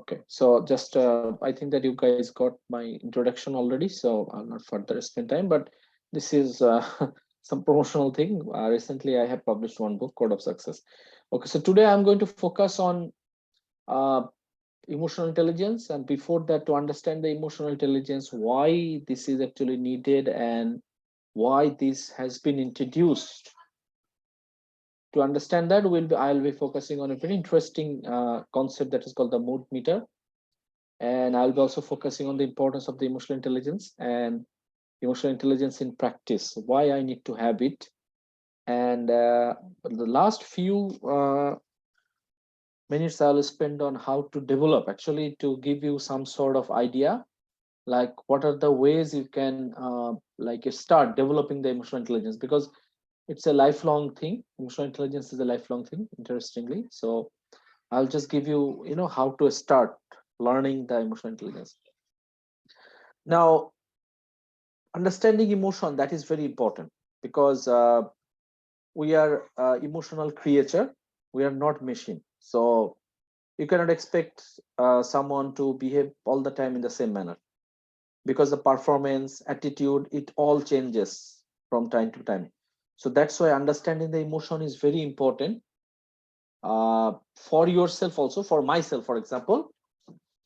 Okay, so just I think that you guys got my introduction already, so I'll not further spend time. But this is some promotional thing. Recently, I have published one book, Code of Success. Okay, so today I'm going to focus on uh, emotional intelligence, and before that, to understand the emotional intelligence, why this is actually needed, and why this has been introduced. To understand that, I'll be focusing on a very interesting concept that is called the mood meter, and I'll be also focusing on the importance of the emotional intelligence and emotional intelligence in practice, why I need to have it. And the last few minutes I'll spend on how to develop, actually, to give you some sort of idea, like what are the ways you can like start developing the emotional intelligence, because it's a lifelong thing. Emotional intelligence is a lifelong thing, interestingly. So I'll just give you, how to start learning the emotional intelligence. Now, understanding emotion, that is very important, because we are emotional creature. We are not machine. So you cannot expect someone to behave all the time in the same manner, because the performance, attitude, it all changes from time to time. So that's why understanding the emotion is very important, for yourself, also for myself, for example,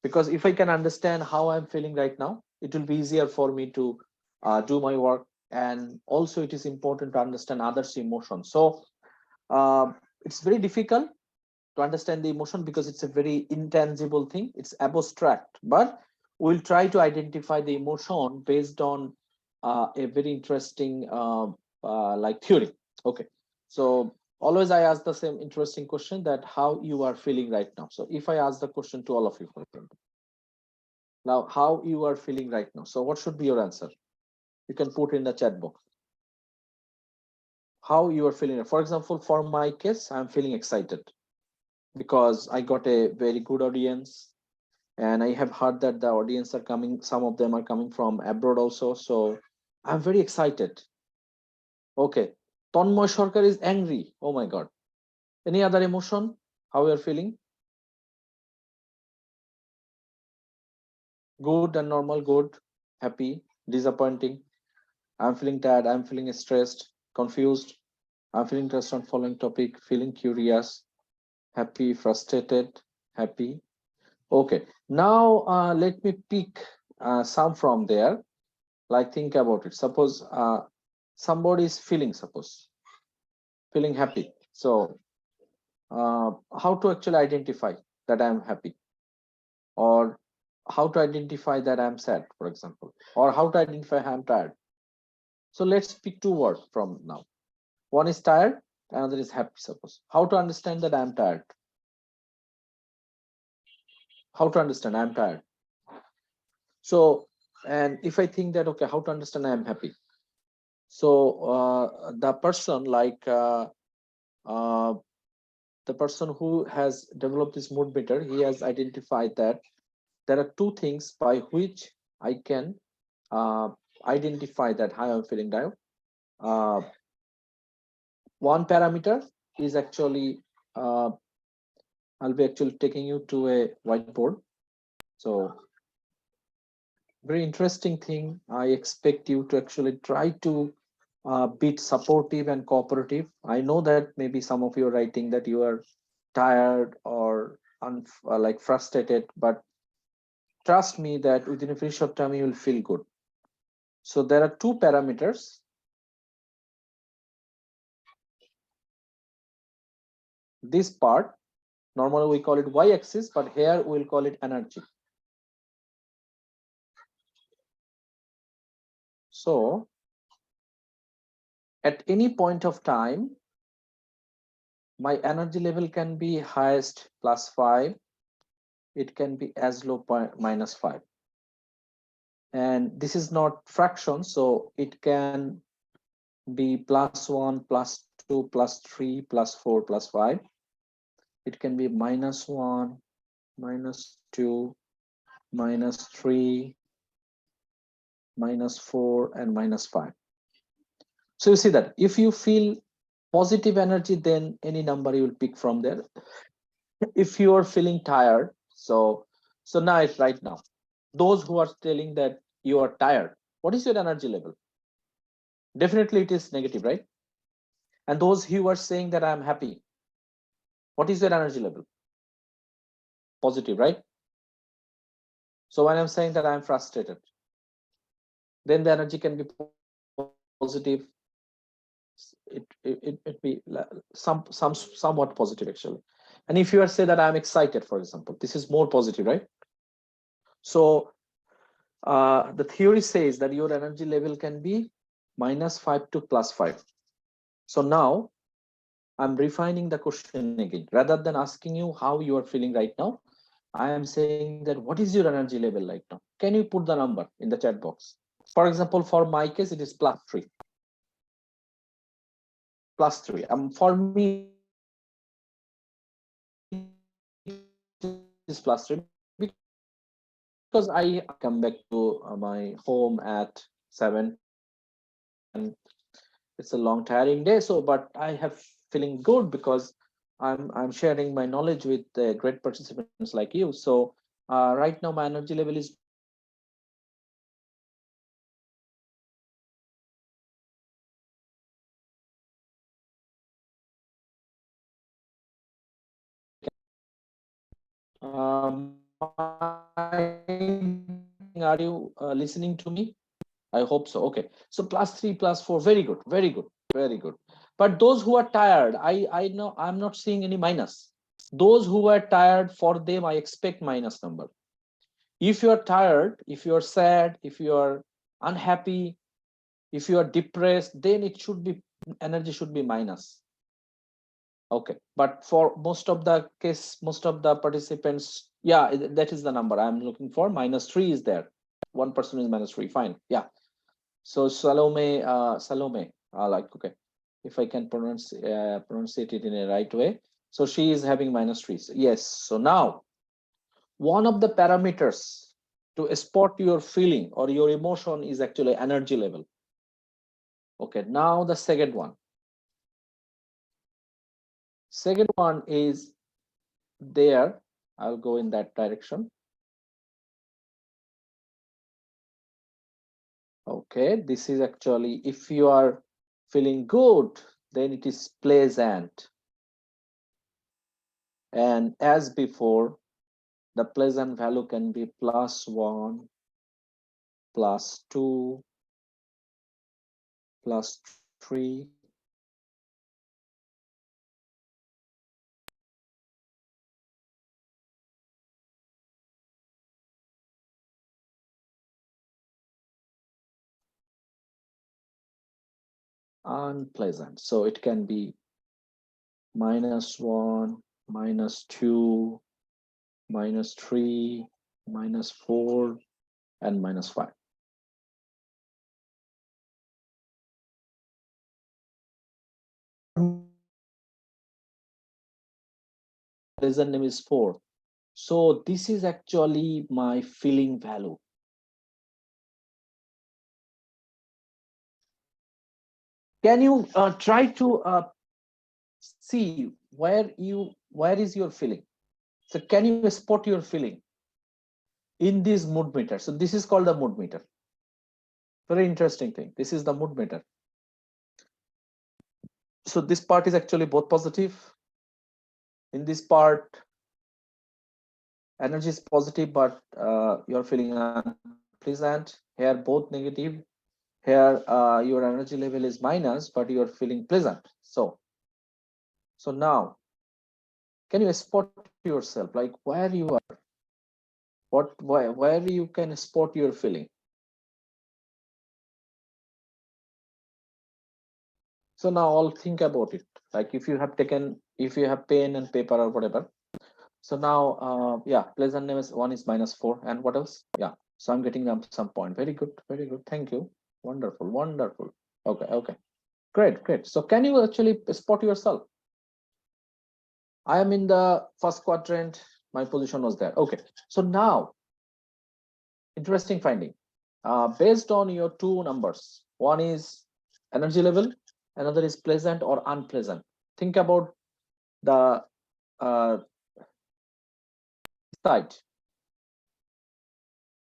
because if I can understand how I'm feeling right now, it will be easier for me to do my work. And also it is important to understand others emotions. So it's very difficult to understand the emotion, because it's a very intangible thing, it's abstract, but we'll try to identify the emotion based on a very interesting like theory. Okay, so always I ask the same interesting question, that how you are feeling right now. So if I ask the question to all of you, for example, now how you are feeling right now, so what should be your answer? You can put in the chat box how you are feeling. For example, for my case, I'm feeling excited because I got a very good audience, and I have heard that the audience are coming, some of them are coming from abroad also, so I'm very excited. Okay, Tonmoy Sarkar is angry. Oh my god. Any other emotion? How you are feeling? Good and normal. Good, happy, disappointing. I'm feeling tired, I'm feeling stressed, confused. I'm feeling interested on following topic, feeling curious, happy, frustrated, happy. Okay, now let me pick some from there. Like, think about it. Suppose somebody is feeling, suppose feeling happy. So how to actually identify that I'm happy, or how to identify that I'm sad, for example, or how to identify I'm tired. So let's pick two words from now. One is tired, another is happy. Suppose, how to understand that I'm tired? How to understand I'm tired? So, and if I think that, okay, how to understand I'm happy? So the person, like uh, the person who has developed this mood meter, he has identified that there are two things by which I can identify that how I'm feeling now. One parameter is actually, I'll be actually taking you to a whiteboard. So very interesting thing. I expect you to actually try to be supportive and cooperative. I know that maybe some of you are writing that you are tired or like frustrated, but trust me that within a very short time you will feel good. So there are two parameters. This part, normally we call it y-axis, but here we'll call it energy. So at any point of time, my energy level can be highest +5, it can be as low -5, and this is not fraction, so it can be +1, +2, +3, +4, +5. It can be -1, -2, -3, -4, and -5. So you see that if you feel positive energy, then any number you will pick from there. If you are feeling tired, so So now it's right now. Those who are telling that you are tired, what is your energy level? Definitely it is negative, right? And those who are saying that I'm happy, what is your energy level? Positive, right? So when I'm saying that I'm frustrated, then the energy can be positive. It be somewhat positive actually. And if you are say that I'm excited, for example, this is more positive, right? So the theory says that your energy level can be -5 to +5. So now I'm refining the question again. Rather than asking you how you are feeling right now, I am saying that what is your energy level right now? Can you put the number in the chat box? For example, for my case, it is +3. +3. For me, it is +3 because I come back to my home at 7 and it's a long tiring day. So, but I have feeling good because I'm sharing my knowledge with great participants like you. So right now my energy level is are you listening to me? I hope so. Okay. So +3, +4. Very good. Very good. Very good. But those who are tired, I know I'm not seeing any minus. Those who are tired, for them, I expect minus number. If you are tired, if you are sad, if you are unhappy, if you are depressed, then it should be energy should be minus. Okay. But for most of the case, most of the participants, yeah, that is the number I'm looking for. -3 is there. One person is -3. Fine. Yeah. So Salome, like okay, if I can pronounce it in a right way. So she is having -3. So yes. So now one of the parameters to spot your feeling or your emotion is actually energy level. Okay. Now the second one. Second one is there. I'll go in that direction. Okay. This is actually if you are feeling good, then it is pleasant. And as before, the pleasant value can be +1, +2, +3. Unpleasant. So it can be -1, -2, -3, -4, and -5. Pleasant name is 4. So this is actually my feeling value. Can you try to see where is your feeling? So can you spot your feeling in this mood meter? So this is called the mood meter. Very interesting thing. This is the mood meter. So this part is actually both positive. In this part, energy is positive, but you're feeling unpleasant. Here, both negative. Here, your energy level is minus, but you're feeling pleasant. So now, can you spot yourself, like where you are? Where you can spot your feeling? So now, I'll think about it. Like if you have pen and paper or whatever. So now, yeah, pleasant name is one is -4, and what else? Yeah, so I'm getting some point. Very good, very good. Thank you. Wonderful, wonderful. Okay, okay, great, great. So can you actually spot yourself? I am in the first quadrant. My position was there. Okay, so now, interesting finding. Based on your two numbers, one is energy level, another is pleasant or unpleasant. Think about the side.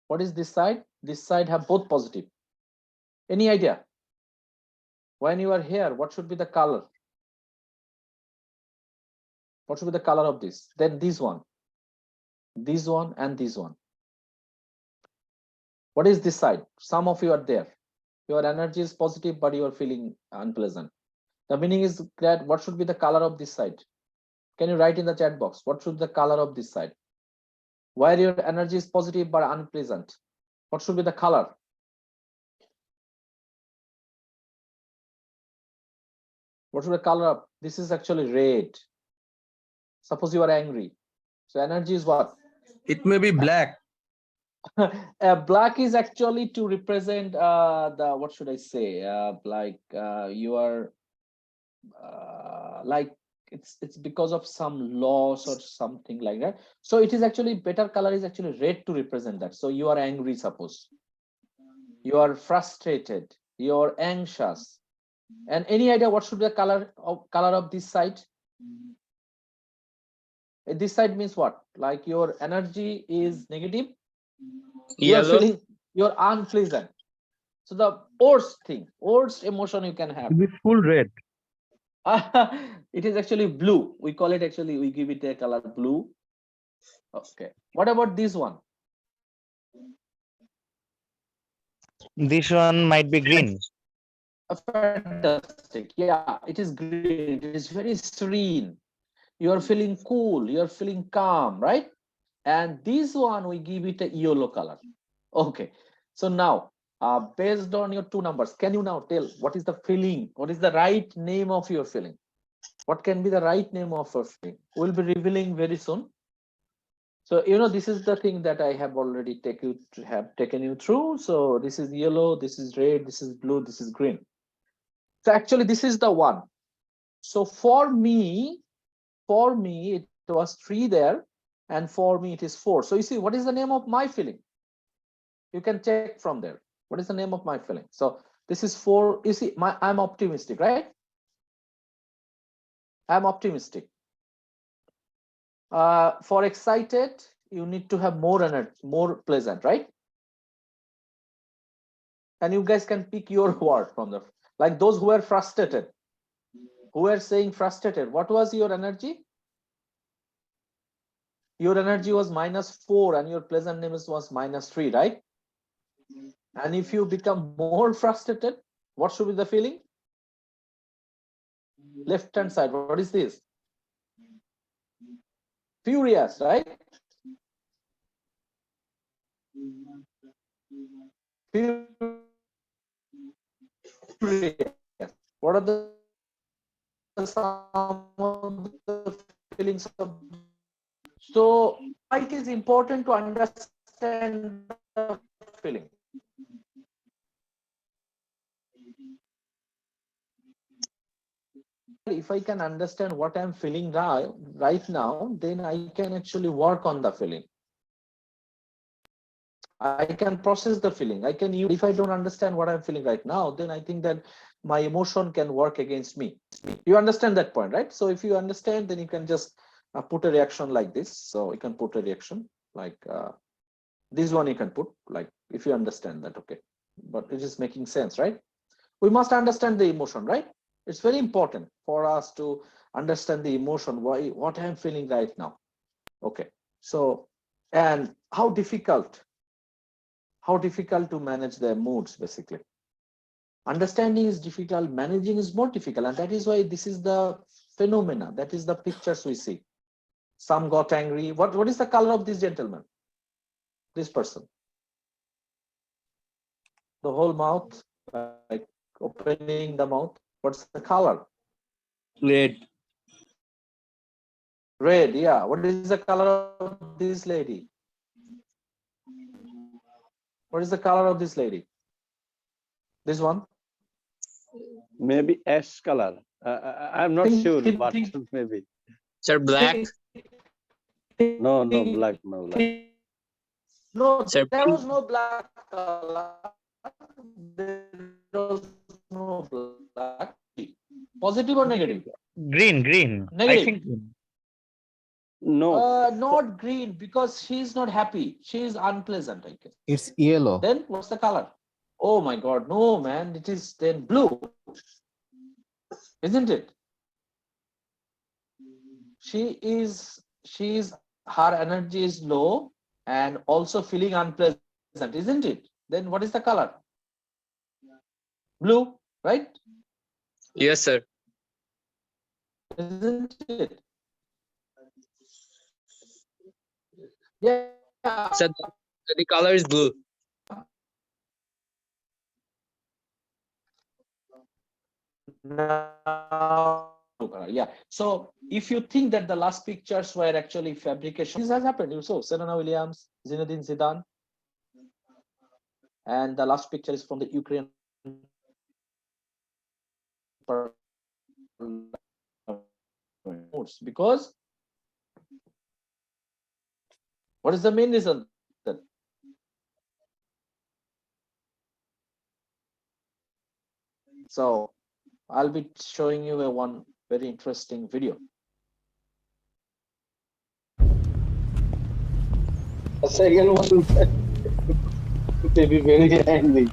What is this side? This side have both positive. Any idea? When you are here, what should be the color? What should be the color of this? Then this one, and this one. What is this side? Some of you are there. Your energy is positive, but you are feeling unpleasant. The meaning is that what should be the color of this side? Can you write in the chat box? What should be the color of this side? Where your energy is positive but unpleasant, what should be the color? What should be the color of? This is actually red. Suppose you are angry. So energy is what? It may be black. Black is actually to represent the, what should I say? You are like it's because of some loss or something like that. So it is actually better color is actually red to represent that. So you are angry, suppose. You are frustrated. You are anxious. And any idea what should be the color of this side? This side means what? Like your energy is negative. You are feeling you're unpleasant. So the worst emotion you can have. It is full red. It is actually blue. We call it actually, we give it a color blue. Okay. What about this one? This one might be green. Fantastic. Yeah, it is green. It is very serene. You are feeling cool. You are feeling calm, right? And this one, we give it a yellow color. Okay. So now, based on your two numbers, can you now tell what is the feeling? What is the right name of your feeling? What can be the right name of your feeling? We'll be revealing very soon. So, you know, this is the thing that I have already taken you through. So this is yellow, this is red, this is blue, this is green. So actually, this is the one. So for me, it was 3 there, and for me, it is 4. So you see, what is the name of my feeling? You can check from there. What is the name of my feeling? So this is 4. You see, I'm optimistic, right? I'm optimistic. For excited, you need to have more energy, more pleasant, right? And you guys can pick your word from the, like those who are frustrated, who are saying frustrated. What was your energy? Your energy was -4 and your pleasant name was -3, right? And if you become more frustrated, what should be the feeling? Left hand side, what is this? Furious, right? Furious. What are the some of the feelings of? So it is important to understand the feeling. If I can understand what I'm feeling right now, then I can actually work on the feeling. I can process the feeling. I can use. If I don't understand what I'm feeling right now, then I think that my emotion can work against me. You understand that point, right? So if you understand, then you can just put a reaction like this. So you can put a reaction like this one. You can put like, if you understand that, okay. But it is making sense, right? We must understand the emotion, right? It's very important for us to understand the emotion, what I'm feeling right now. Okay. So, and how difficult to manage their moods, basically. Understanding is difficult, managing is more difficult. And that is why this is the phenomena, that is the pictures we see. Some got angry. What is the color of this gentleman? This person? The whole mouth, like opening the mouth. What's the color? Red. Red, yeah. What is the color of this lady? What is the color of this lady? This one? Maybe ash color. I'm not sure, but maybe. Sir, black. No, black, no black. No, Sir, there was no black color. There was no black. Positive or negative? Green. I Negative. think green. No. Not green, because she's not happy. She is unpleasant, I guess. It's yellow. Then what's the color? Oh my God, no, man, it is then blue, isn't it? Her energy is low and also feeling unpleasant, isn't it? Then what is the color? Blue, right? Yes, sir. Isn't it? Yeah. So the color is blue. Now, yeah. So if you think that the last pictures were actually fabrication, this has happened. You saw Serena Williams, Zinedine Zidane, and the last picture is from the Ukraine. Because what is the main reason? So I'll be showing you one very interesting video. The second one may be very angry.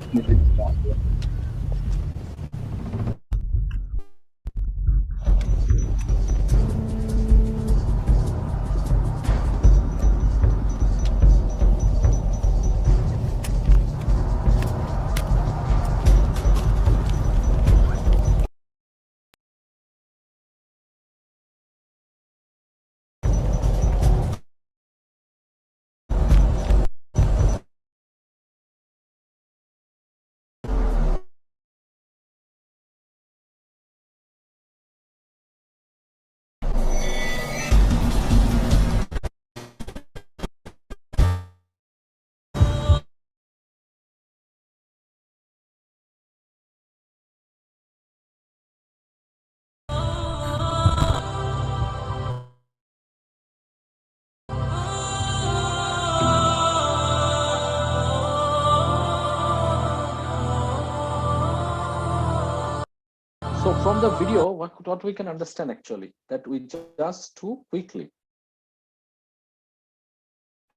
So from the video, what we can understand actually, that we just too quickly.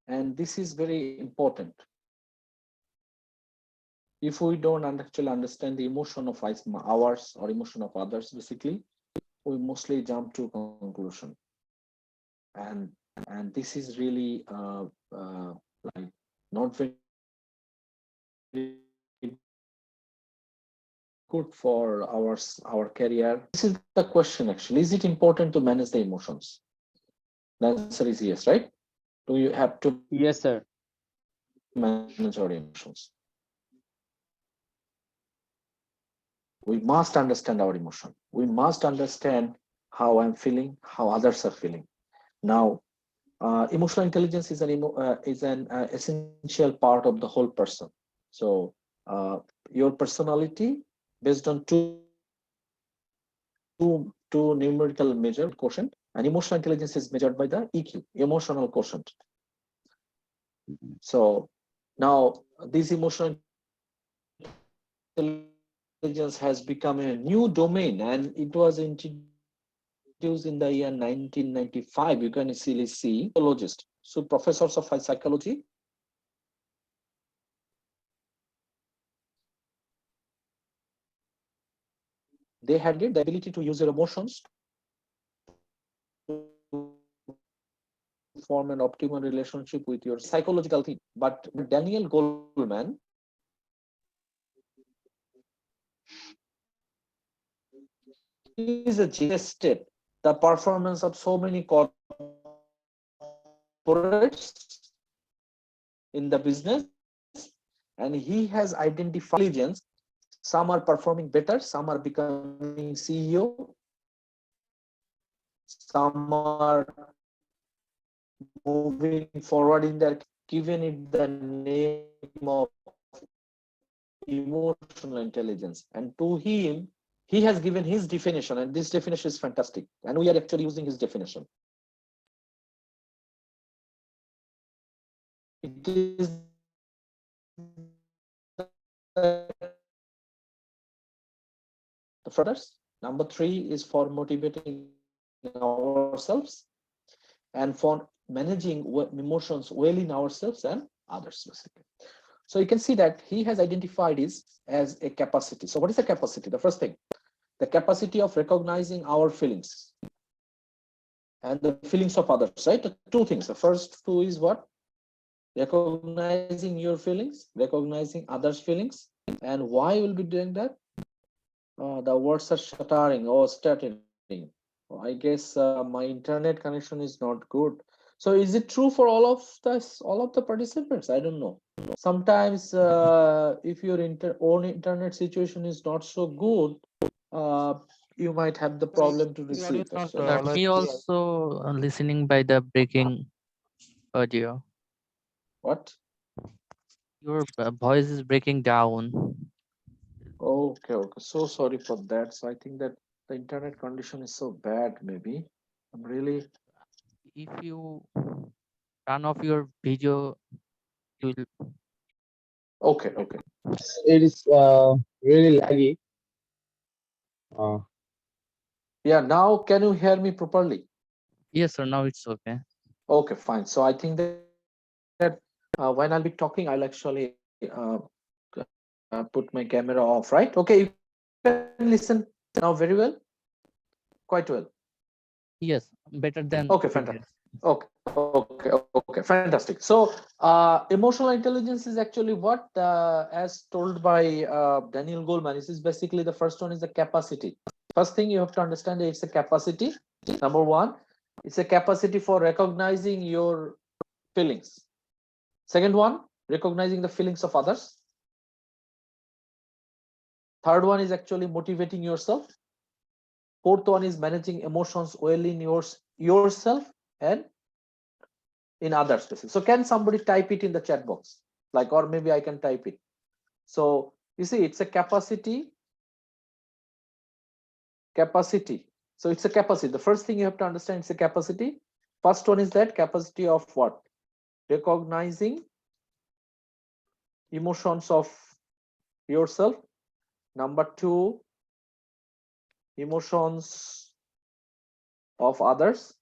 And this is very important. If we don't actually understand the emotion of ours or emotion of others, basically, we mostly jump to conclusion. And this is really like not very good for our career. This is the question actually. Is it important to manage the emotions? The answer is yes, right? Do you have to Yes, sir. manage our emotions? We must understand our emotion. We must understand how I'm feeling, how others are feeling. Now, emotional intelligence is an essential part of the whole person. So your personality based on two numerical measure, quotient, and emotional intelligence is measured by the EQ, emotional quotient. So now this emotional intelligence has become a new domain, and it was introduced in the year 1995. You can easily see psychologists, so professors of psychology, they had the ability to use their emotions to form an optimal relationship with your psychological thing. But Daniel Goleman, is a gested the performance of so many corporates in the business, and he has identified intelligence. Some are performing better, some are becoming CEO, some are moving forward in their, given it the name of emotional intelligence. And to him, he has given his definition, and this definition is fantastic. And we are actually using his definition. It is the others. Number 3 is for motivating ourselves. and for managing emotions well in ourselves and others, basically. So you can see that he has identified it as a capacity. So what is the capacity? The first thing, the capacity of recognizing our feelings and the feelings of others, right? The two things. The first two is what? Recognizing your feelings, recognizing others' feelings. And why we'll be doing that? The words are stuttering or stuttering. I guess my internet connection is not good. So is it true for all of the participants? I don't know. Sometimes if your own internet situation is not so good, you might have the problem to receive. Me also listening by the breaking audio. What? Your voice is breaking down. Okay, okay. So sorry for that. So I think that the internet condition is so bad, maybe. I'm really. If you turn off your video, you will. Okay, okay. It is really laggy. Yeah, now can you hear me properly? Yes, sir. Now it's okay. Okay, fine. So I think that when I'll be talking, I'll actually put my camera off, right? Okay, you can listen now very well, quite well. Yes, better than. Okay, fantastic. Okay, okay, okay, fantastic. So emotional intelligence is actually what, as told by Daniel Goleman, this is basically the first one is the capacity. First thing you have to understand is it's a capacity. Number one, it's a capacity for recognizing your feelings. Second one, recognizing the feelings of others. Third one is actually motivating yourself. Fourth one is managing emotions well in yourself and in other spaces. So can somebody type it in the chat box? Like, or maybe I can type it. So you see, it's a capacity. So it's a capacity. The first thing you have to understand is a capacity. First one is that capacity of what? Recognizing emotions of yourself. Number two, emotions of others.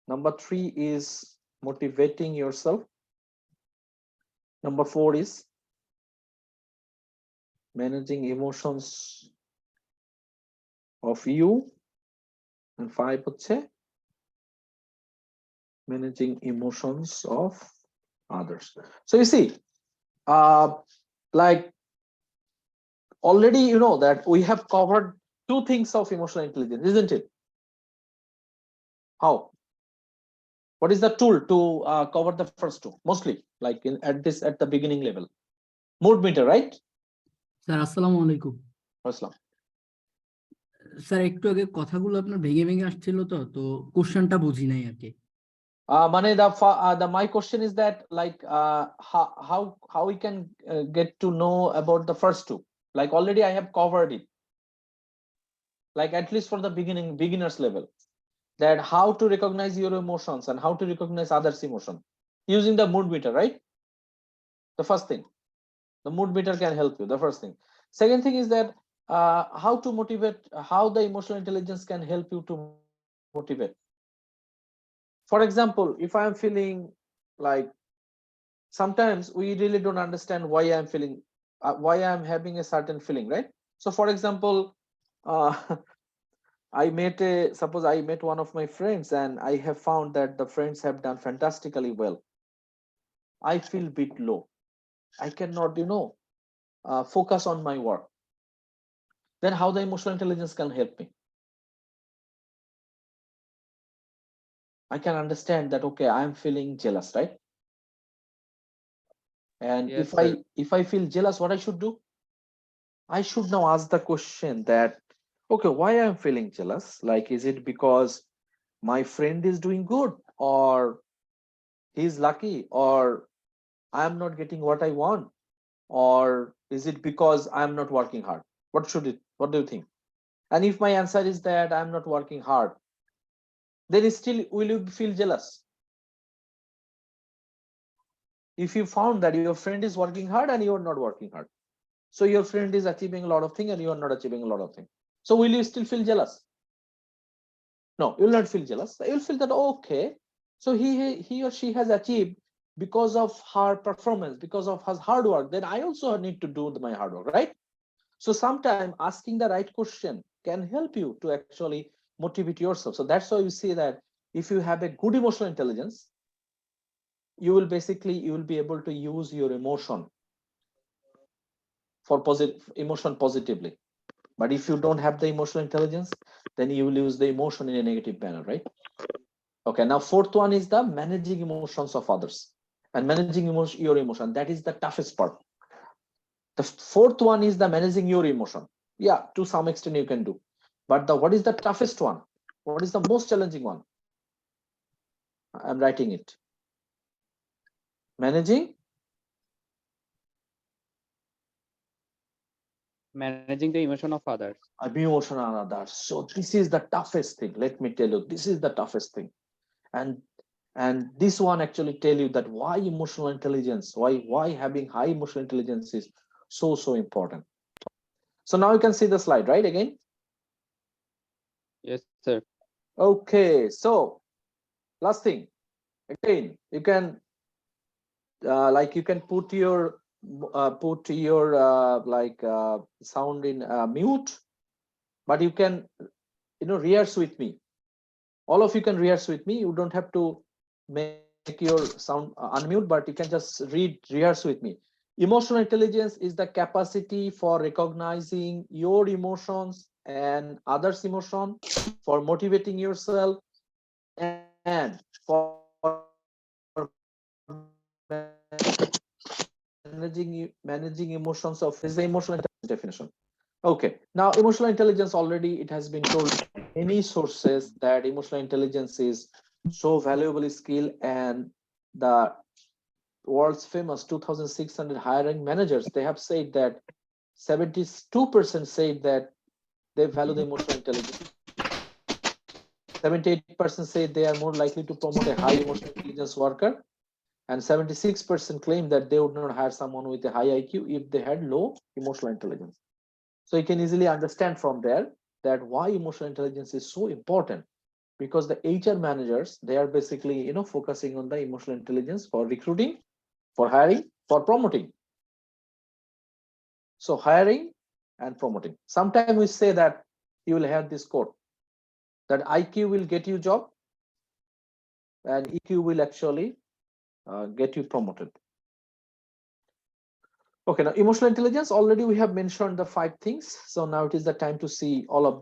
Number three is motivating yourself. Number four is managing emotions of you. And five, managing emotions of others. So you see, like already you know that we have covered two things of emotional intelligence, isn't it? How? What is the tool to cover the first two? Mostly like at the beginning level. Mood meter, right? Sir আসসালামু আলাইকুম Aslam. Sir একটু আগে কথাগুলো আপনার ভেঙে ভেঙে আসছিল তো কোশ্চেনটা বুঝি নাই আর কি Mane, my question is that like how we can get to know about the first two. Like already I have covered it. Like at least for the beginners level, that how to recognize your emotions and how to recognize others' emotion using the mood meter, right? The first thing, the mood meter can help you. The first thing. Second thing is that how to motivate, how the emotional intelligence can help you to motivate. For example, if I am feeling like sometimes we really don't understand why I'm feeling, why I'm having a certain feeling, right? So for example, suppose I met one of my friends and I have found that the friends have done fantastically well. I feel a bit low. I cannot, focus on my work. Then how the emotional intelligence can help me? I can understand that, okay, I'm feeling jealous, right? And Yes, if I feel jealous, what I should do? I should now ask the question that, okay, why I'm feeling jealous? Like, is it because my friend is doing good, or he's lucky, or I'm not getting what I want, or is it because I'm not working hard? What do you think? And if my answer is that I'm not working hard, then still will you feel jealous? If you found that your friend is working hard and you're not working hard, so your friend is achieving a lot of things and you are not achieving a lot of things, so will you still feel jealous? No, you will not feel jealous. You will feel that, okay, so he or she has achieved because of her performance, because of her hard work, then I also need to do my hard work, right? So sometimes asking the right question can help you to actually motivate yourself. So that's why you see that if you have a good emotional intelligence, you will be able to use your emotion for emotion positively. But if you don't have the emotional intelligence, then you will use the emotion in a negative manner, right? Okay, now fourth one is the managing emotions of others and managing your emotion. That is the toughest part. The fourth one is the managing your emotion. Yeah, to some extent you can do. But what is the toughest one? What is the most challenging one? I'm writing it. Managing Managing the emotion of others. emotion on others. So this is the toughest thing. Let me tell you, this is the toughest thing. And this one actually tell you that why emotional intelligence, why having high emotional intelligence is so important. So now you can see the slide, right? Again. Yes, sir. Okay, so last thing, again, you can like you can put your sound in mute, but you can rehearse with me. All of you can rehearse with me. You don't have to make your sound unmute, but you can just rehearse with me. Emotional intelligence is the capacity for recognizing your emotions and others' emotion, for motivating yourself, and for managing emotions of is the emotional intelligence definition. Okay, now emotional intelligence, already it has been told many sources that emotional intelligence is so valuable skill, and the world's famous 2600 hiring managers, they have said that 72% said that they value the emotional intelligence. 78% say they are more likely to promote a high emotional intelligence worker, and 76% claim that they would not hire someone with a high IQ if they had low emotional intelligence. So you can easily understand from there that why emotional intelligence is so important, because the HR managers, they are basically focusing on the emotional intelligence for recruiting, for hiring, for promoting. So hiring and promoting. Sometimes we say that you will have this quote that IQ will get you job and EQ will actually get you promoted. Okay, now emotional intelligence, already we have mentioned the 5 things. So now it is the time to see all of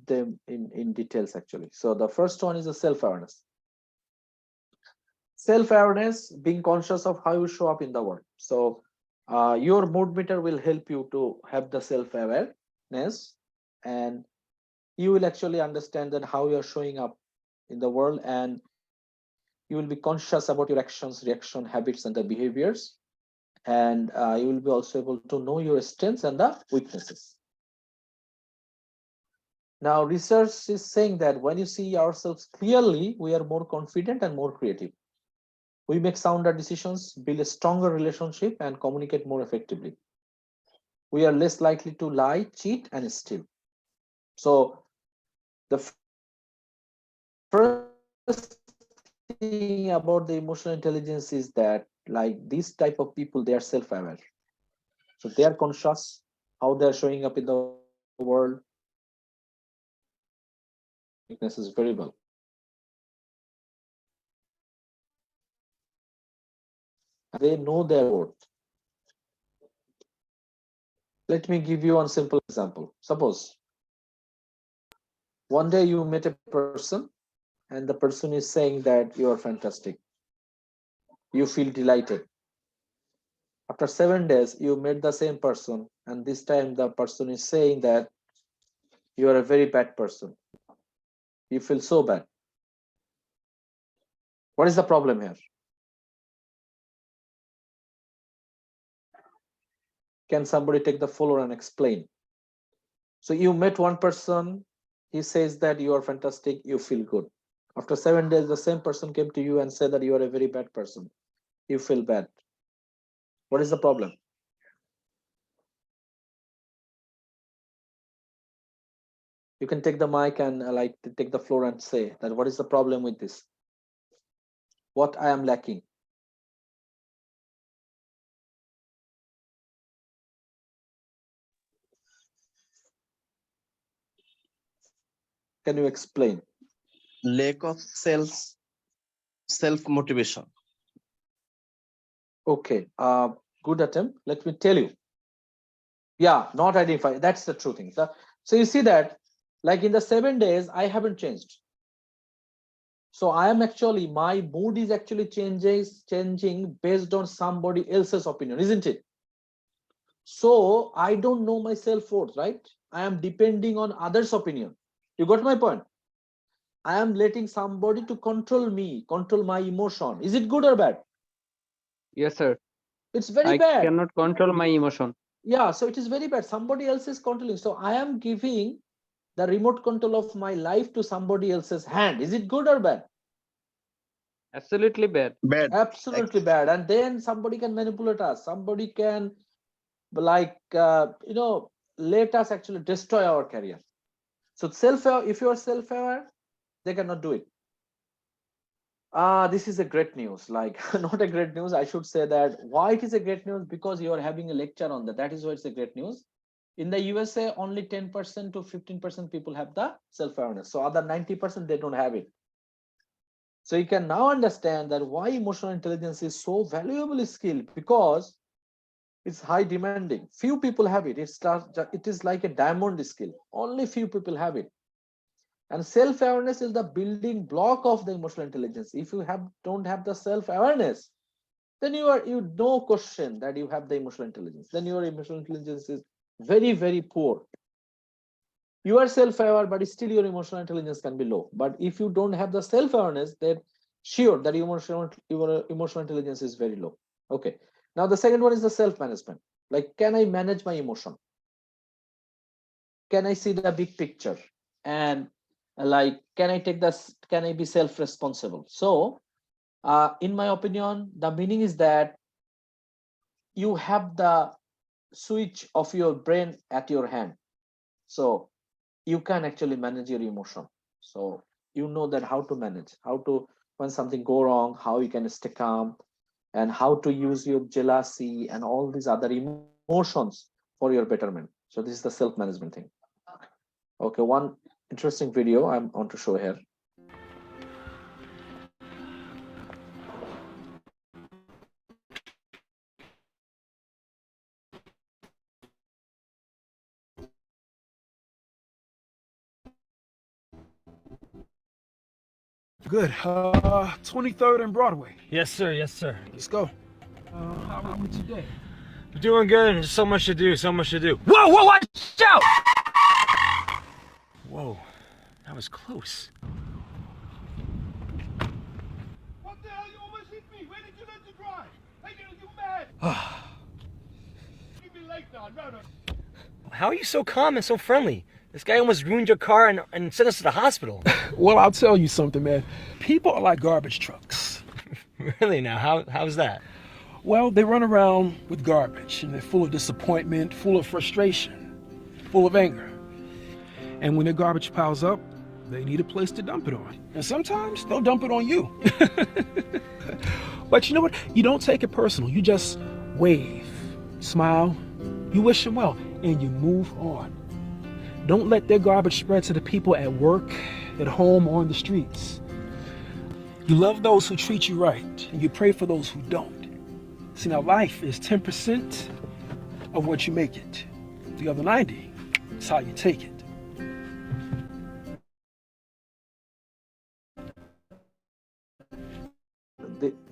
them in details actually. So the first one is the self-awareness. Self-awareness, being conscious of how you show up in the world. So your mood meter will help you to have the self-awareness, and you will actually understand that how you're showing up in the world, and you will be conscious about your actions, reaction, habits, and the behaviors. And you will be also able to know your strengths and the weaknesses. Now, research is saying that when you see ourselves clearly, we are more confident and more creative. We make sounder decisions, build a stronger relationship, and communicate more effectively. We are less likely to lie, cheat, and steal. So the first thing about the emotional intelligence is that, like, these type of people, they are self-aware. So they are conscious how they are showing up in the world. Weakness is very well. They know their worth. Let me give you one simple example. Suppose one day you met a person and the person is saying that you are fantastic. You feel delighted. After 7 days, you met the same person, and this time the person is saying that you are a very bad person. You feel so bad. What is the problem here? Can somebody take the floor and explain? So you met one person, he says that you are fantastic, you feel good. After 7 days, the same person came to you and said that you are a very bad person. You feel bad. What is the problem? You can take the mic and like take the floor and say that what is the problem with this? What I am lacking? Can you explain? Lack of self motivation. Okay, good attempt. Let me tell you. Yeah, not identify. That's the true thing. So you see that, like in the 7 days, I haven't changed. So I am actually, my mood is actually changing based on somebody else's opinion, isn't it? So I don't know my self-worth, right? I am depending on others' opinion. You got my point? I am letting somebody to control me, control my emotion. Is it good or bad? Yes, sir. It's very I bad. cannot control my emotion. Yeah, so it is very bad. Somebody else is controlling. So I am giving the remote control of my life to somebody else's hand. Is it good or bad? Absolutely bad. Bad. Absolutely bad. And then somebody can manipulate us. Somebody can, like, let us actually destroy our career. So self-aware, if you are self-aware, they cannot do it. This is a great news. Like, not a great news. I should say that why it is a great news, because you are having a lecture on that. That is why it's a great news. In the USA, only 10% to 15% people have the self-awareness. So other 90%, they don't have it. So you can now understand that why emotional intelligence is so valuable skill, because it's high demanding. Few people have it. It is like a diamond skill. Only few people have it. And self-awareness is the building block of the emotional intelligence. If you don't have the self-awareness, then you no question that you have the emotional intelligence. Then your emotional intelligence is very, very poor. You are self-aware, but still your emotional intelligence can be low. But if you don't have the self-awareness, then sure that your emotional intelligence is very low. Okay. Now the second one is the self-management. Like, can I manage my emotion? Can I see the big picture? And like, can I be self-responsible? So in my opinion, the meaning is that you have the switch of your brain at your hand. So you can actually manage your emotion. So you know that how to manage, when something go wrong, how you can stay calm, and how to use your jealousy and all these other emotions for your betterment. So this is the self-management thing. Okay, one interesting video I want to show here. Good. 23rd and Broadway. Yes, sir. Yes, sir. Let's go. How was today? Doing good. There's so much to do. So much to do. Whoa! Whoa! Watch out! Whoa, that was close. What the hell? You almost hit me. Where did you learn to drive? Hey, you mad? Give me late now. No. How are you so calm and so friendly? This guy almost ruined your car and sent us to the hospital. Well, I'll tell you something, man. People are like garbage trucks. Really? Now, how's that? Well, they run around with garbage, and they're full of disappointment, full of frustration, full of anger. And when their garbage piles up, they need a place to dump it on. And sometimes they'll dump it on you. But you know what? You don't take it personal. You just wave, smile, you wish them well, and you move on. Don't let their garbage spread to the people at work, at home, or on the streets. You love those who treat you right, and you pray for those who don't. See, now life is 10% of what you make it. The other 90 is how you take it.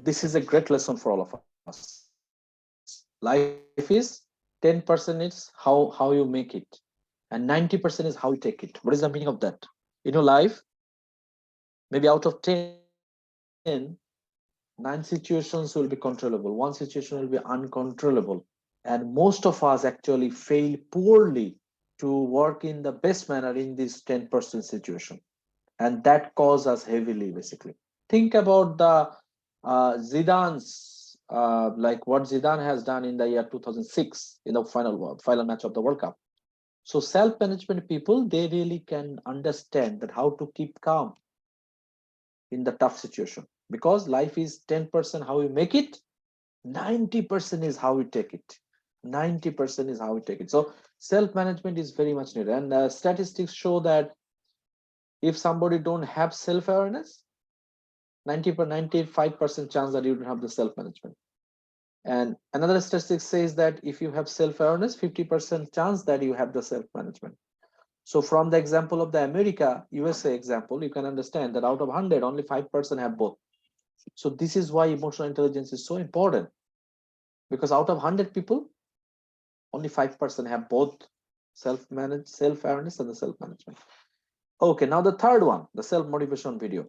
This is a great lesson for all of us. Life is 10% is how you make it, and 90% is how you take it. What is the meaning of that? In your life, maybe out of 10, 9 situations will be controllable, 1 situation will be uncontrollable, and most of us actually fail poorly to work in the best manner in this 10% situation, and that causes us heavily. Basically, think about the Zidane's like what Zidane has done in the year 2006 in the final match of the World Cup. So self-management people, they really can understand that how to keep calm in the tough situation, because life is 10% how you make it, 90% is how we take it. 90% is how we take it. So self-management is very much needed. And statistics show that if somebody don't have self-awareness, 95% chance that you don't have the self-management. And another statistic says that if you have self-awareness, 50% chance that you have the self-management. So from the example of the USA example, you can understand that out of 100, only 5% have both. So this is why emotional intelligence is so important, because out of 100 people, only 5% have both self-awareness and the self-management. Okay, now the third one, the self-motivation video.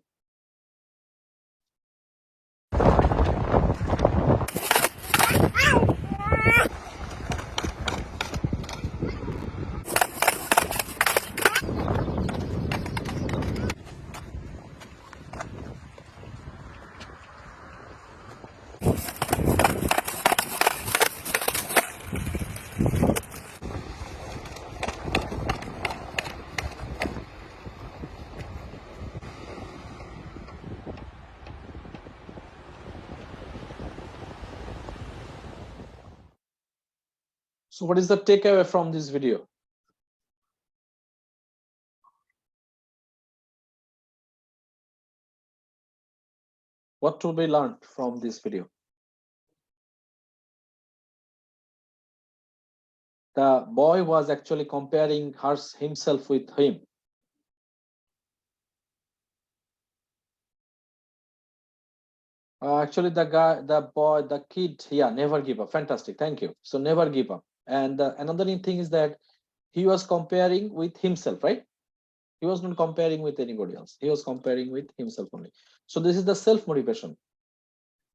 So what is the takeaway from this video? What to be learned from this video? The boy was actually comparing himself with him. Actually, the kid, yeah, never give up. Fantastic, thank you. So never give up. And another thing is that he was comparing with himself, right? He was not comparing with anybody else. He was comparing with himself only. So this is the self-motivation,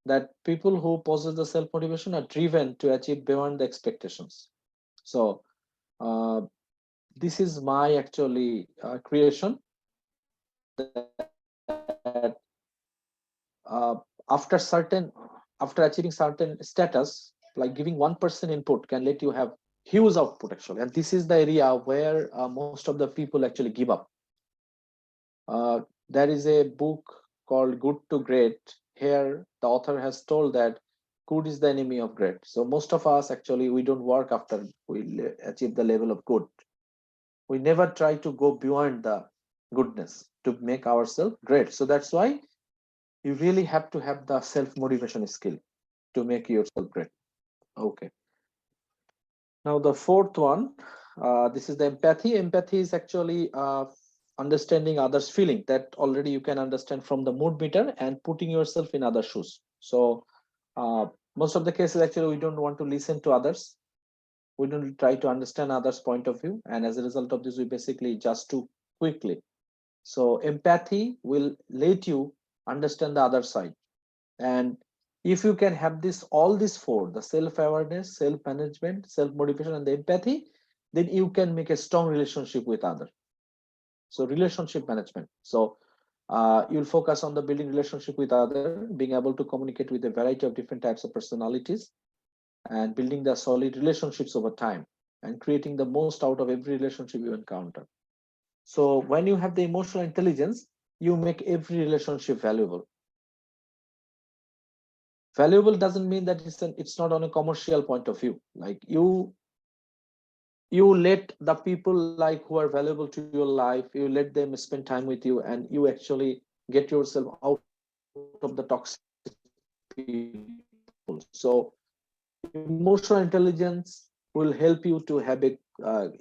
that people who possess the self-motivation are driven to achieve beyond the expectations. So this is my actually creation, that after achieving certain status, like giving 1% input can let you have huge output actually. And this is the area where most of the people actually give up. There is a book called Good to Great. Here the author has told that good is the enemy of great. So most of us actually, we don't work after we achieve the level of good. We never try to go beyond the goodness to make ourselves great. So that's why you really have to have the self-motivation skill to make yourself great. Okay. Now the fourth one, this is the empathy. Empathy is actually understanding others' feeling, that already you can understand from the mood meter and putting yourself in other shoes. So most of the cases actually we don't want to listen to others. We don't try to understand others' point of view. And as a result of this, we basically just too quickly. So empathy will let you understand the other side. And if you can have all these four, the self-awareness, self-management, self-motivation, and the empathy, then you can make a strong relationship with others. So relationship management. So you'll focus on the building relationship with others, being able to communicate with a variety of different types of personalities, and building the solid relationships over time, and creating the most out of every relationship you encounter. So when you have the emotional intelligence, you make every relationship valuable. Valuable doesn't mean that it's not on a commercial point of view. Like you let the people like who are valuable to your life, you let them spend time with you, and you actually get yourself out of the toxic people. So emotional intelligence will help you to have a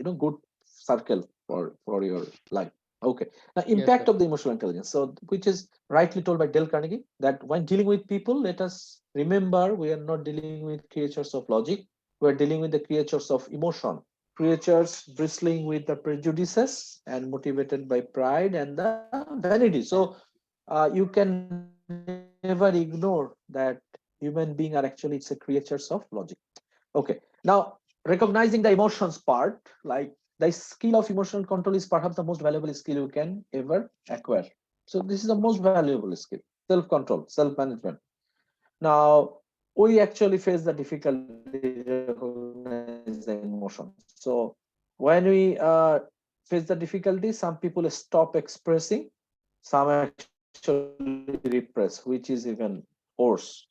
good circle for your life. Okay. Now, impact of the emotional intelligence. So, which is rightly told by Dale Carnegie, that when dealing with people, let us remember we are not dealing with creatures of logic. We are dealing with the creatures of emotion, creatures bristling with the prejudices and motivated by pride and the vanity. So, you can never ignore that human being are actually it's a creatures of logic. Okay. Now, recognizing the emotions part, like the skill of emotional control is perhaps the most valuable skill you can ever acquire. So this is the most valuable skill, self-control, self-management. Now, we actually face the difficulty to recognize the emotions. So When we face the difficulty, some people stop expressing, some actually repress, which is even worse.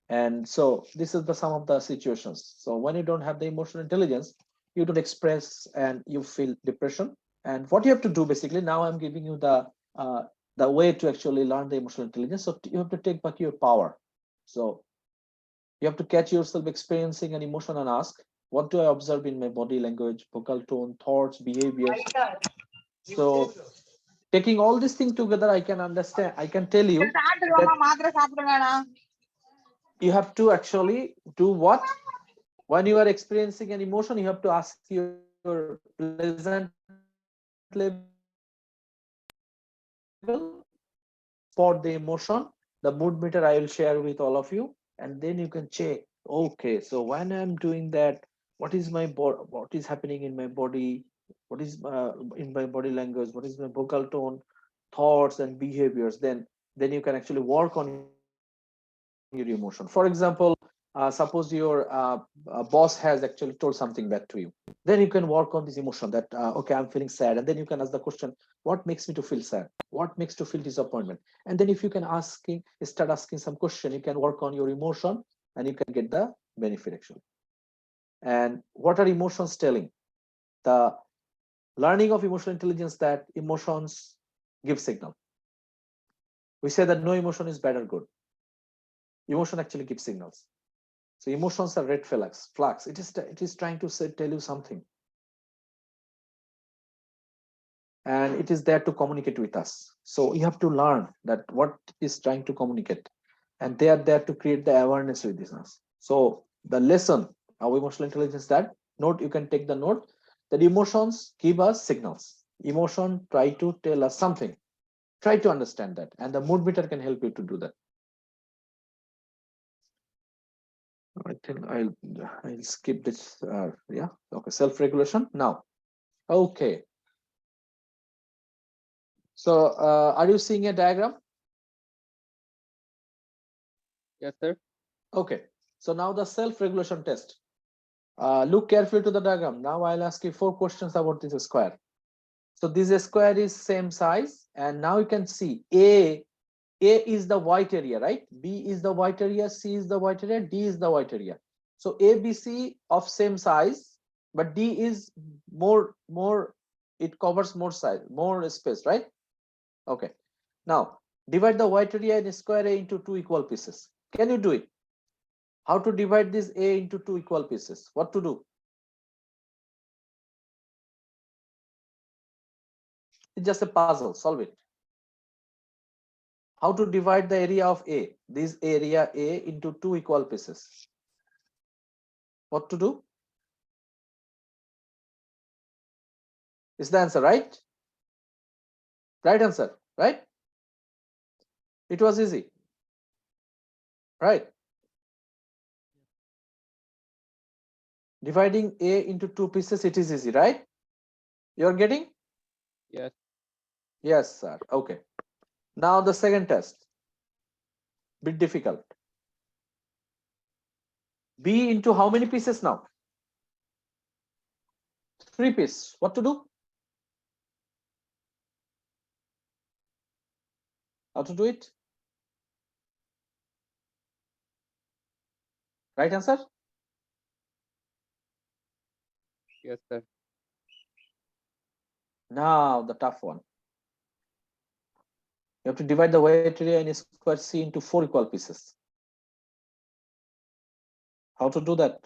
And so this is the some of the situations. So when you don't have the emotional intelligence, you don't express and you feel depression. And what you have to do basically, now I'm giving you the way to actually learn the emotional intelligence. So you have to take back your power. So you have to catch yourself experiencing an emotion and ask, what do I observe in my body language, vocal tone, thoughts, behaviors? So taking all these things together, I can understand, I can tell you that you have to actually do what? When you are experiencing an emotion, you have to ask your pleasant level for the emotion, the mood meter I will share with all of you, and then you can check, okay, so when I'm doing that, what is my what is happening in my body, what is in my body language, what is my vocal tone, thoughts and behaviors. Then you can actually work on your emotion. For example, suppose your boss has actually told something bad to you, then you can work on this emotion that okay, I'm feeling sad, and then you can ask the question, what makes me to feel sad, what makes to feel disappointment. And then if you can start asking some question, you can work on your emotion and you can get the benefit actually. And what are emotions telling? The learning of emotional intelligence, that emotions give signal. We say that no emotion is bad or good. Emotion actually gives signals. So emotions are red flags. It is trying to tell you something, and it is there to communicate with us. So you have to learn that what is trying to communicate, and they are there to create the awareness within us. So the lesson of emotional intelligence, that note, you can take the note, that emotions give us signals. Emotion try to tell us something. Try to understand that, and the mood meter can help you to do that. I think I'll skip this. Yeah. Okay. Self-regulation now. Okay. So are you seeing a diagram? Yes, sir. Okay. So now the self-regulation test. Look carefully to the diagram. Now I'll ask you 4 questions about this square. So this square is same size, and now you can see A is the white area, right? B is the white area, C is the white area, D is the white area. So A, B, C of same size, but D is more, it covers more size, more space, right? Okay. Now divide the white area in square A into 2 equal pieces. Can you do it? How to divide this A into 2 equal pieces? What to do? It's just a puzzle. Solve it. How to divide the area of A, this area A, into 2 equal pieces? What to do? Is the answer right? Right answer, right? It was easy, right? Dividing A into 2 pieces, it is easy, right? You're getting? Yes. Yes, sir. Okay. Now the second test. Bit difficult. B into how many pieces now? 3 pieces. What to do? How to do it? Right answer? Yes, sir. Now the tough one. You have to divide the weight area in square C into 4 equal pieces. How to do that?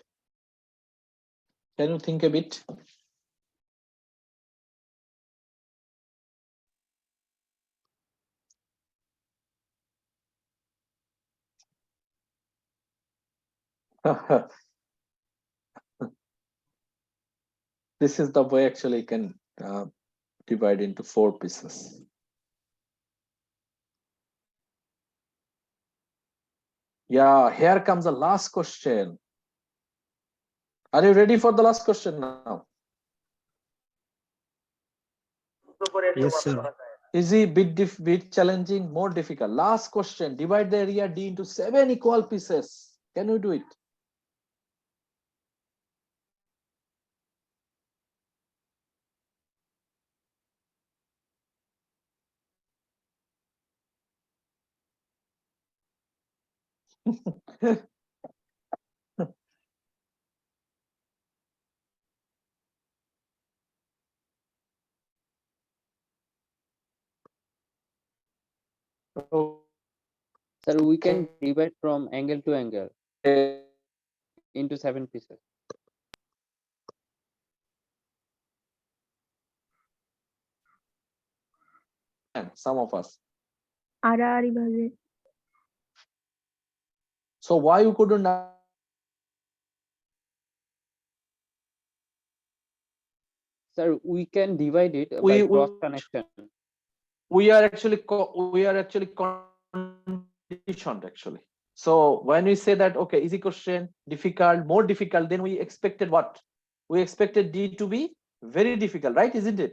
Can you think a bit? This is the way actually you can divide into 4 pieces. Yeah, here comes the last question. Are you ready for the last question now? Yes, sir. Easy, bit challenging, more difficult. Last question. Divide the area D into 7 equal pieces. Can you do it? Sir, we can divide from angle to angle into 7 pieces. Some of us. আড়াআড়ি ভাবে So why you couldn't? Sir, we can divide it by cross connection. We are actually conditioned actually. So when we say that, okay, easy question, difficult, more difficult, then we expected what? We expected D to be very difficult, right? Isn't it?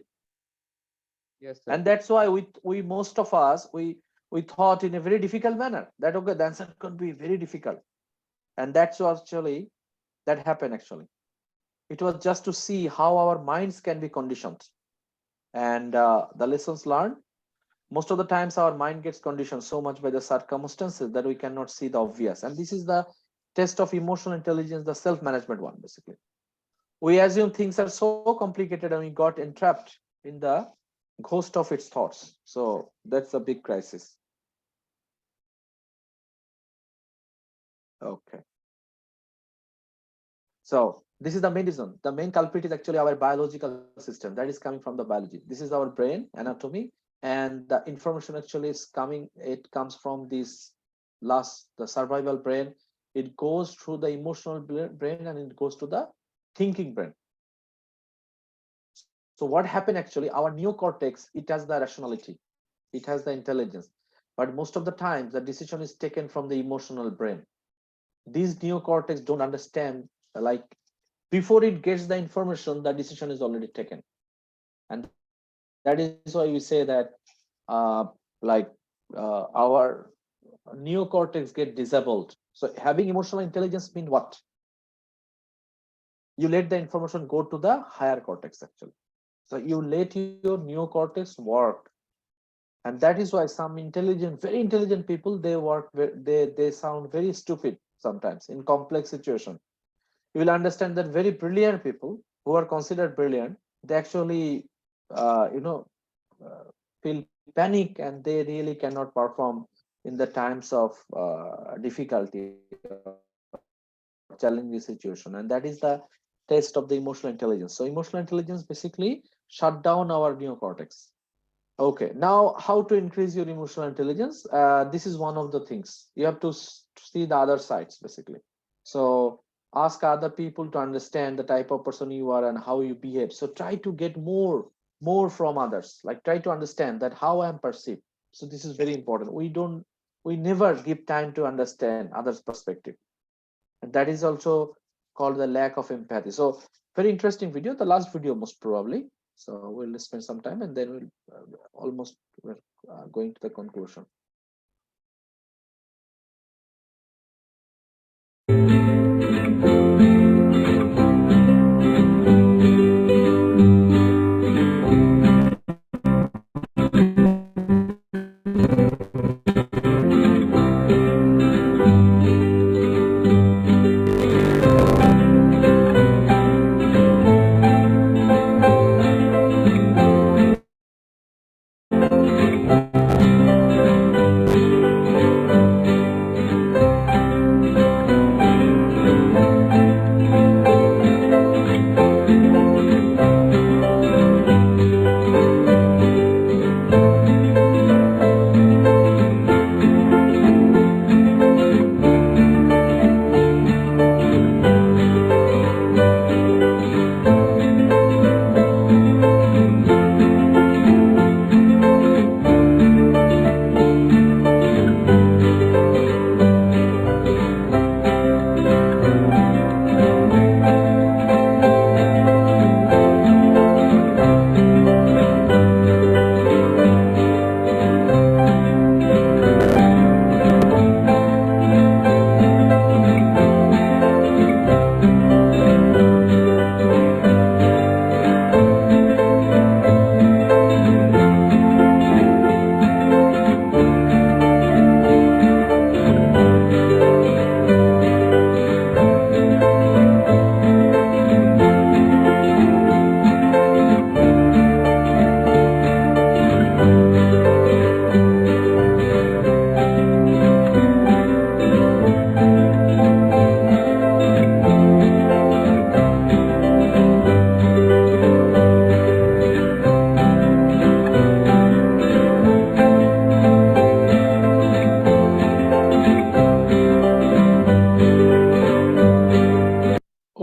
Yes, sir. And that's why we most of us we thought in a very difficult manner that okay, the answer could be very difficult, and that's what actually that happened actually. It was just to see how our minds can be conditioned, and the lessons learned. Most of the times our mind gets conditioned so much by the circumstances that we cannot see the obvious, and this is the test of emotional intelligence, the self-management one. Basically, we assume things are so complicated and we got entrapped in the ghost of its thoughts. So that's a big crisis. Okay, so this is the main reason. The main culprit is actually our biological system that is coming from the biology. This is our brain anatomy, and the information actually is coming, it comes from this the survival brain. It goes through the emotional brain and it goes to the thinking brain. So what happened actually, our neocortex, it has the rationality, it has the intelligence, but most of the times the decision is taken from the emotional brain. These neocortex don't understand, like before it gets the information, the decision is already taken. And that is why we say that our neocortex get disabled. So having emotional intelligence means what? You let the information go to the higher cortex actually. So you let your neocortex work, and that is why some intelligent, very intelligent people, they work, they sound very stupid sometimes in complex situation. You will understand that very brilliant people who are considered brilliant, they actually feel panic and they really cannot perform in the times of difficulty or challenging situation, and that is the test of the emotional intelligence. So emotional intelligence basically shut down our neocortex. Okay, now how to increase your emotional intelligence? This is one of the things. You have to see the other sides basically. So ask other people to understand the type of person you are and how you behave. So try to get more from others, like try to understand that how I am perceived. So this is very important. We never give time to understand others' perspective, and that is also called the lack of empathy. So very interesting video, the last video most probably. So we'll spend some time and then we're going to the conclusion.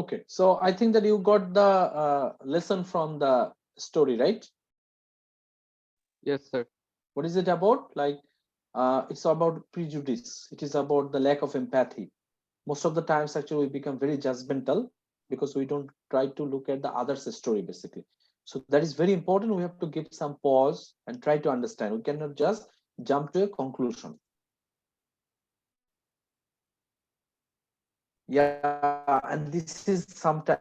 Okay, so I think that you got the lesson from the story, right? Yes, sir. What is it about? Like, it's about prejudice. It is about the lack of empathy. Most of the times, actually, we become very judgmental because we don't try to look at the other's story, basically. So that is very important. We have to give some pause and try to understand. We cannot just jump to a conclusion. Yeah, and this is sometimes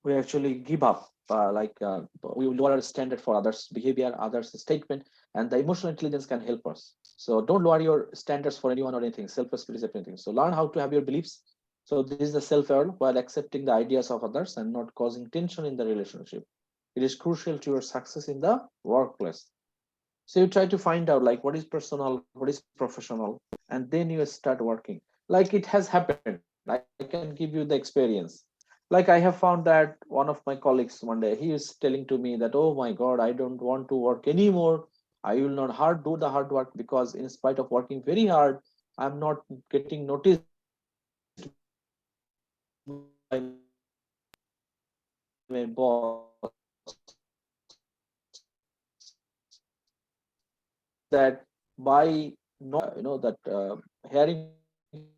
we actually give up, we lower our standard for others' behavior, others' statement, and the emotional intelligence can help us. So don't lower your standards for anyone or anything. Self-respect is everything. So learn how to have your beliefs. So this is the self-aware while accepting the ideas of others and not causing tension in the relationship. It is crucial to your success in the workplace. So you try to find out like what is personal, what is professional, and then you start working. Like it has happened. I can give you the experience. Like I have found that one of my colleagues one day, he is telling to me that, oh my God, I don't want to work anymore. I will not do the hard work because in spite of working very hard, I'm not getting noticed by my boss. That by not, that hearing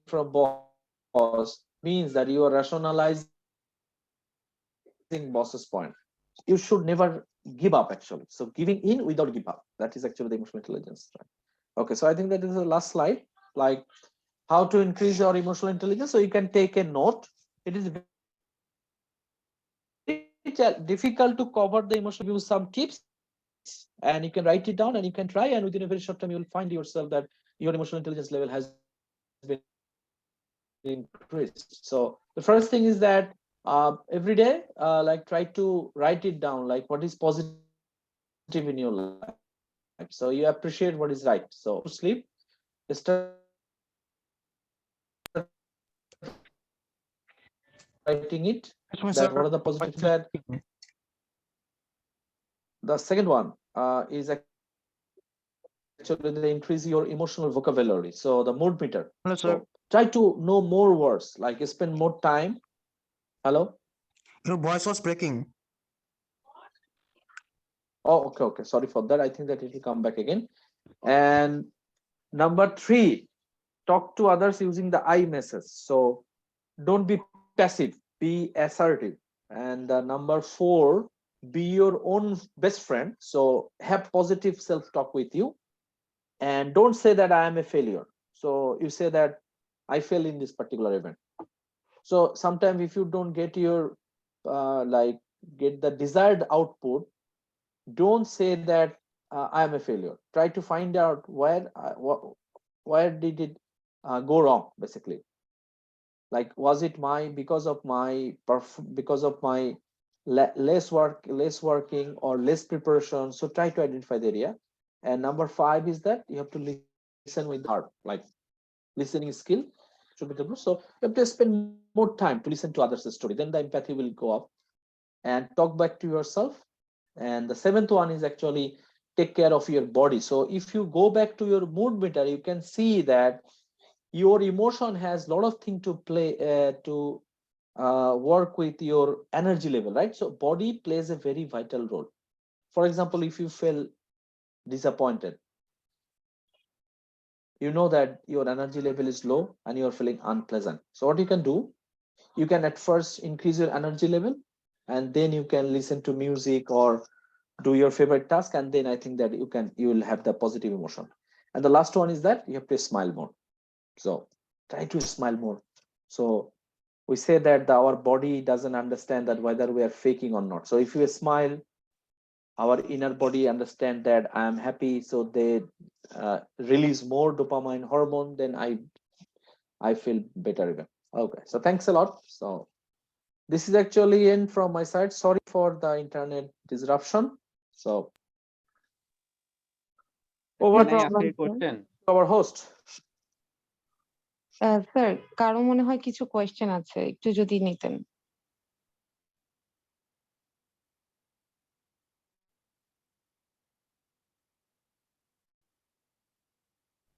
from boss means that you are rationalizing boss's point. You should never give up actually. So giving in without give up, that is actually the emotional intelligence. Right? Okay, so I think that is the last slide, like how to increase your emotional intelligence. So you can take a note. It is difficult to cover the emotional, use some tips and you can write it down and you can try, and within a very short time you will find yourself that your emotional intelligence level has been increased. So the first thing is that every day like try to write it down, like what is positive in your life, so you appreciate what is right. So to sleep, start writing it, that what are the positive that the second one is actually they increase your emotional vocabulary, so the mood meter. Hello, sir. So try to know more words, like spend more time. Hello, Your voice was breaking. oh okay, sorry for that. I think that it will come back again. And number 3, talk to others using the I message. So don't be passive, be assertive. And number 4, be your own best friend. So have positive self-talk with you and don't say that I am a failure. So you say that I fail in this particular event. So sometimes if you don't get your get the desired output, don't say that I am a failure. Try to find out where did it go wrong, basically. Like was it because of my less working or less preparation. So try to identify the area. And number 5 is that you have to listen with the heart, like listening skill should be developed. So you have to spend more time to listen to others' story, then the empathy will go up. And talk back to yourself. And the 7th one is actually take care of your body. So if you go back to your mood meter, you can see that your emotion has a lot of things to play to work with your energy level, right? So body plays a very vital role. For example, if you feel disappointed, you know that your energy level is low and you're feeling unpleasant. So what you can do, you can at first increase your energy level and then you can listen to music or do your favorite task, and then I think that you will have the positive emotion. And the last one is that you have to smile more. So try to smile more. So we say that our body doesn't understand that whether we are faking or not. So if you smile, our inner body understand that I am happy, so they release more dopamine hormone, then I feel better even. Okay, so thanks a lot. So this is actually end from my side. Sorry for the internet disruption. So over Can I ask problem, a sir. question? to our host. Sir কারো মনে হয় কিছু question আছে, একটু যদি নিতেন।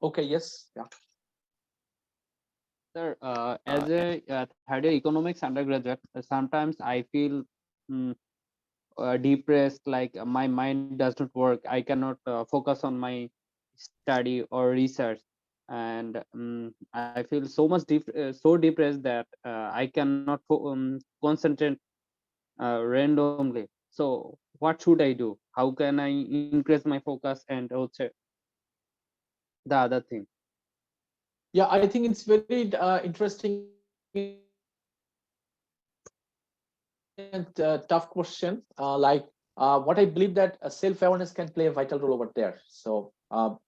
Okay, yes, yeah. Sir, as a third year economics undergraduate, sometimes I feel mm, depressed, like my mind does not work. I cannot focus on my study or research, and I feel so much so depressed that I cannot concentrate randomly. So what should I do? How can I increase my focus and also the other thing? Yeah, I think it's very interesting and tough question. What I believe that self-awareness can play a vital role over there. So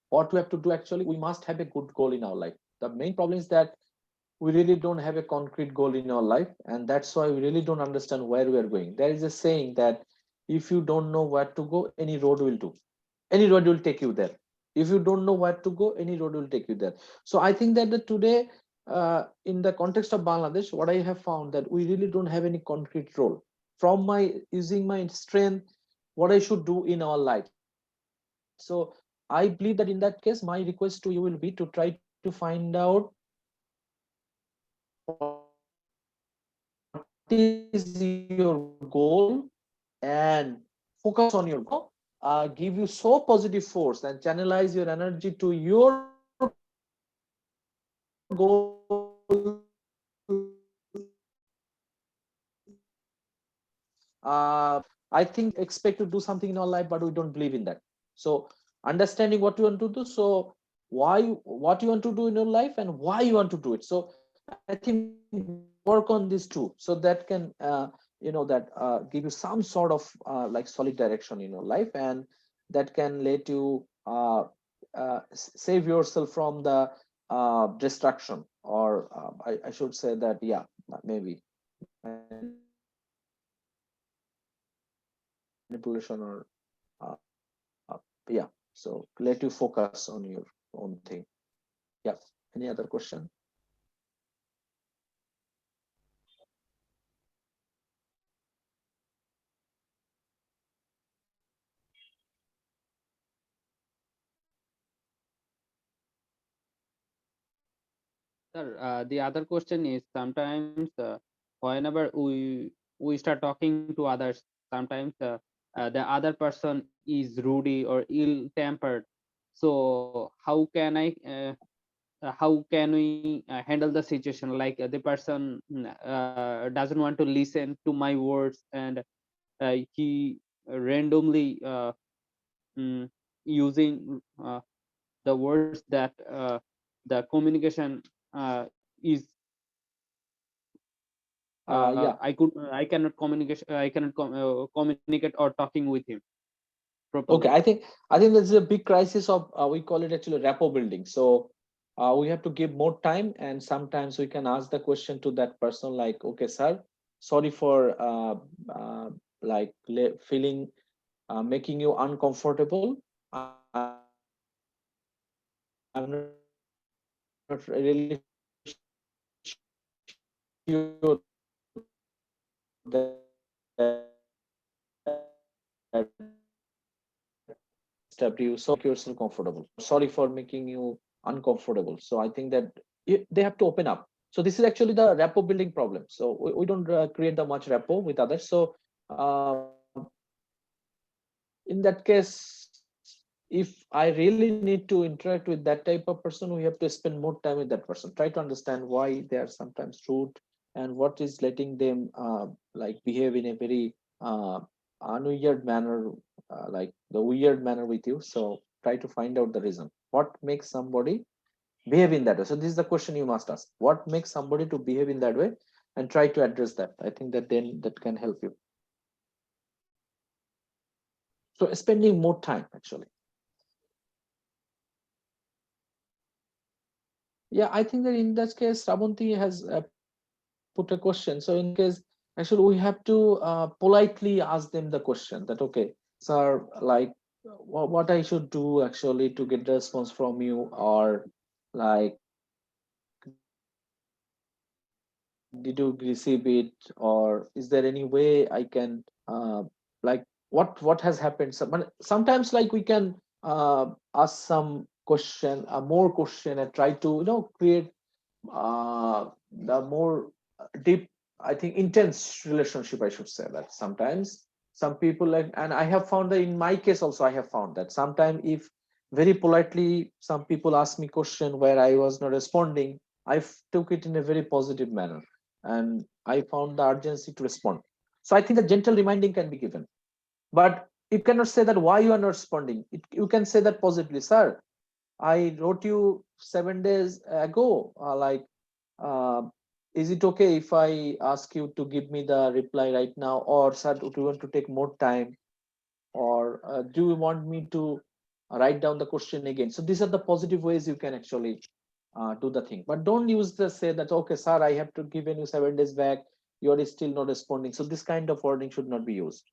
what we have to do actually, we must have a good goal in our life. The main problem is that we really don't have a concrete goal in our life, and that's why we really don't understand where we are going. There is a saying that if you don't know where to go, any road will do. Any road will take you there. If you don't know where to go, any road will take you there. So I think that today, in the context of Bangladesh, what I have found that we really don't have any concrete role. From my using my strength, what I should do in our life. So I believe that in that case, my request to you will be to try to find out what is your goal and focus on your goal. Give you so positive force and channelize your energy to your goal. I think expect to do something in our life, but we don't believe in that. So understanding what you want to do, so why, what you want to do in your life, and why you want to do it. So I think work on these two, so that can give you some sort of like solid direction in your life, and that can let you save yourself from the distraction, or I should say that, yeah, maybe manipulation, or yeah, so let you focus on your own thing. Yeah, any other question? Sir, the other question is, sometimes whenever we start talking to others, sometimes the other person is ruddy or ill-tempered. So how can we handle the situation? Like the person doesn't want to listen to my words, and he randomly using the words that the communication is Yeah, I cannot communicate, communicate or talking with him okay, properly. I think there's a big crisis of we call it actually rapport building. So we have to give more time, and sometimes we can ask the question to that person like, okay sir, sorry for like feeling making you uncomfortable. I'm not really sure that disturb you, so make yourself comfortable. Sorry for making you uncomfortable. So I think that they have to open up. So this is actually the rapport building problem. So we don't create the much rapport with others. So in that case, if I really need to interact with that type of person, we have to spend more time with that person. Try to understand why they are sometimes rude, and what is letting them like behave in a very unweird manner, like the weird manner with you. So try to find out the reason. What makes somebody behave in that way? So this is the question you must ask. What makes somebody to behave in that way, and try to address that. I think that then that can help you. So spending more time actually. Yeah, I think that in that case, Sraboni has put a question. So in case, actually, we have to politely ask them the question that, okay, sir, like, what I should do actually to get the response from you, or like, did you receive it, or is there any way I can like, what has happened? Sometimes like we can ask some question, more question, and try to create the more deep, I think, intense relationship, I should say. That sometimes some people like, and I have found that in my case also, I have found that sometimes if very politely some people ask me question where I was not responding, took it in a very positive manner, and I found the urgency to respond. So I think a gentle reminding can be given, but you cannot say that why you are not responding. You can say that positively, sir, I wrote you 7 days ago, uh, is it okay if I ask you to give me the reply right now, or sir, do you want to take more time, or do you want me to write down the question again? So these are the positive ways you can actually do the thing, but don't use the say that, okay sir, I have to give you 7 days back, you are still not responding. So this kind of wording should not be used.